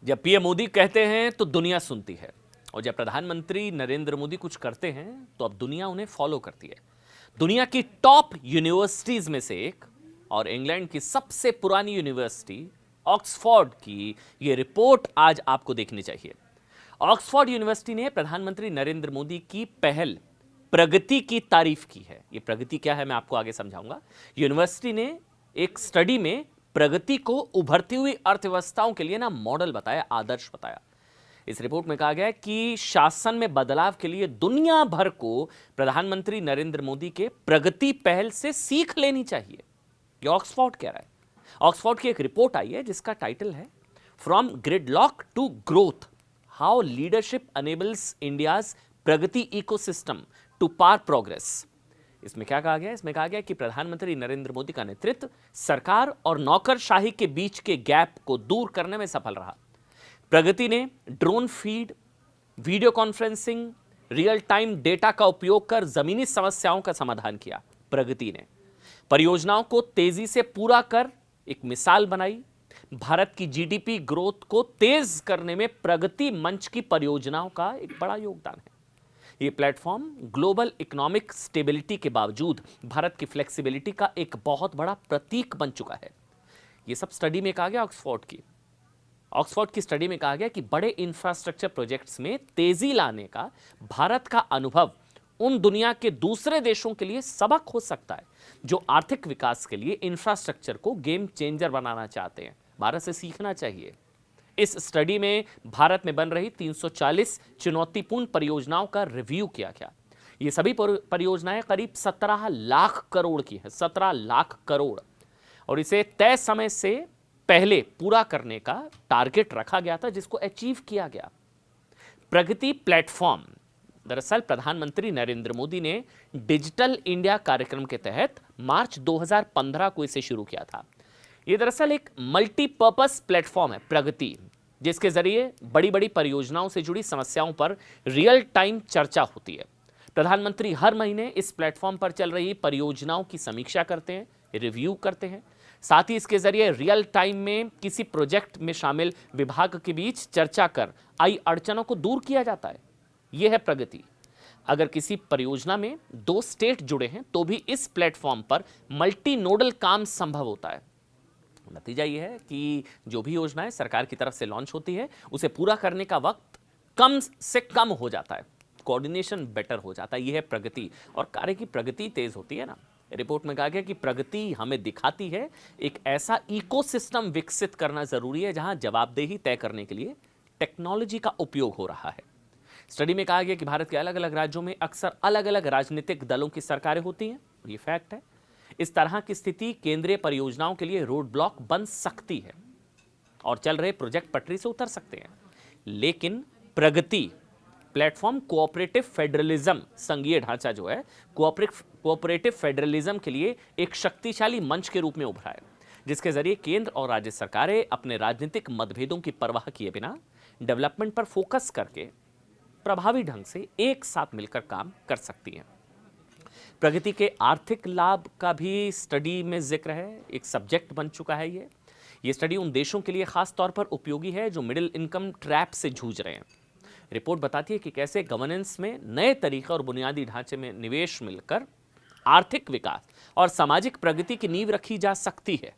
जब पीएम मोदी कहते हैं तो दुनिया सुनती है, और जब प्रधानमंत्री नरेंद्र मोदी कुछ करते हैं तो अब दुनिया उन्हें फॉलो करती है। दुनिया की टॉप यूनिवर्सिटीज में से एक और इंग्लैंड की सबसे पुरानी यूनिवर्सिटी ऑक्सफोर्ड की यह रिपोर्ट आज आपको देखनी चाहिए। ऑक्सफोर्ड यूनिवर्सिटी ने प्रधानमंत्री नरेंद्र मोदी की पहल प्रगति की तारीफ की है। यह प्रगति क्या है मैं आपको आगे समझाऊंगा। यूनिवर्सिटी ने एक स्टडी में प्रगति को उभरती हुई अर्थव्यवस्थाओं के लिए मॉडल बताया, आदर्श बताया। इस रिपोर्ट में कहा गया है कि शासन में बदलाव के लिए दुनिया भर को प्रधानमंत्री नरेंद्र मोदी के प्रगति पहल से सीख लेनी चाहिए। यह ऑक्सफोर्ड कह रहा है। ऑक्सफोर्ड की एक रिपोर्ट आई है जिसका टाइटल है from gridlock to growth, how leadership enables India's Pragati ecosystem to power progress. इसमें क्या कहा गया? इसमें कहा गया कि प्रधानमंत्री नरेंद्र मोदी का नेतृत्व सरकार और नौकरशाही के बीच के गैप को दूर करने में सफल रहा। प्रगति ने drone feed, video conferencing, real time data का उपयोग कर जमीनी समस्याओं का समाधान किया। प्रगति ने परियोजनाओं को तेजी से पूरा कर एक मिसाल बनाई। भारत की जीडीपी ग्रोथ को तेज करने में प्रगति मंच की परियोजनाओं का एक बड़ा योगदान है। यह प्लेटफॉर्म ग्लोबल इकोनॉमिक स्टेबिलिटी के बावजूद भारत की फ्लेक्सिबिलिटी का एक बहुत बड़ा प्रतीक बन चुका है। यह सब स्टडी में कहा गया ऑक्सफोर्ड की स्टडी में कहा गया कि बड़े इंफ्रास्ट्रक्चर प्रोजेक्ट्स में तेजी लाने का भारत का अनुभव उन दुनिया के दूसरे देशों के लिए सबक हो सकता है जो आर्थिक विकास के लिए इंफ्रास्ट्रक्चर को गेम चेंजर बनाना चाहते हैं। भारत से सीखना चाहिए। इस स्टडी में भारत में बन रही 340 चुनौतीपूर्ण परियोजनाओं का रिव्यू किया गया। ये सभी परियोजनाएं करीब 17 लाख करोड़ की हैं, 17 लाख करोड़, और इसे तय समय से पहले पूरा करने का टारगेट रखा गया था जिसको अचीव किया गया। प्रगति प्लेटफॉर्म दरअसल प्रधानमंत्री नरेंद्र मोदी ने डिजिटल इंडिया कार्यक्रम के तहत मार्च 2015 को इसे शुरू किया था। यह दरअसल एक मल्टीपर्पस प्लेटफॉर्म है प्रगति, जिसके जरिए बड़ी बड़ी परियोजनाओं से जुड़ी समस्याओं पर रियल टाइम चर्चा होती है। प्रधानमंत्री हर महीने इस प्लेटफॉर्म पर चल रही परियोजनाओं की समीक्षा करते हैं, रिव्यू करते हैं। साथ ही इसके जरिए रियल टाइम में किसी प्रोजेक्ट में शामिल विभाग के बीच चर्चा कर आई अड़चनों को दूर किया जाता है। यह है प्रगति। अगर किसी परियोजना में 2 स्टेट जुड़े हैं तो भी इस प्लेटफॉर्म पर मल्टी नोडल काम संभव होता है। नतीजा यह है कि जो भी योजनाएं सरकार की तरफ से लॉन्च होती है उसे पूरा करने का वक्त कम से कम हो जाता है, कोऑर्डिनेशन बेटर हो जाता है। यह है प्रगति, और कार्य की प्रगति तेज होती है ना। रिपोर्ट में कहा गया कि प्रगति हमें दिखाती है एक ऐसा इकोसिस्टम विकसित करना जरूरी है जहां जवाबदेही तय करने के लिए टेक्नोलॉजी का उपयोग हो रहा है। स्टडी में कहा गया कि भारत के अलग अलग राज्यों में अक्सर अलग अलग राजनीतिक दलों की सरकारें होती हैं, और ये फैक्ट है। इस तरह की स्थिति केंद्रीय परियोजनाओं के लिए रोड ब्लॉक बन सकती है और चल रहे प्रोजेक्ट पटरी से उतर सकते हैं। लेकिन प्रगति प्लेटफॉर्म कोऑपरेटिव फेडरलिज्म, संघीय ढांचा जो है कोऑपरेटिव फेडरलिज्म के लिए एक शक्तिशाली मंच के रूप में उभरा है, जिसके जरिए केंद्र और राज्य सरकारें अपने राजनीतिक मतभेदों की परवाह किए बिना डेवलपमेंट पर फोकस करके प्रभावी ढंग से एक साथ मिलकर काम कर सकती हैं। प्रगति के आर्थिक लाभ का भी स्टडी में जिक्र है, एक सब्जेक्ट बन चुका है। ये स्टडी उन देशों के लिए खास तौर पर उपयोगी है जो मिडिल इनकम ट्रैप से जूझ रहे हैं। रिपोर्ट बताती है कि कैसे गवर्नेंस में नए तरीका और बुनियादी ढांचे में निवेश मिलकर आर्थिक विकास और सामाजिक प्रगति की नींव रखी जा सकती है।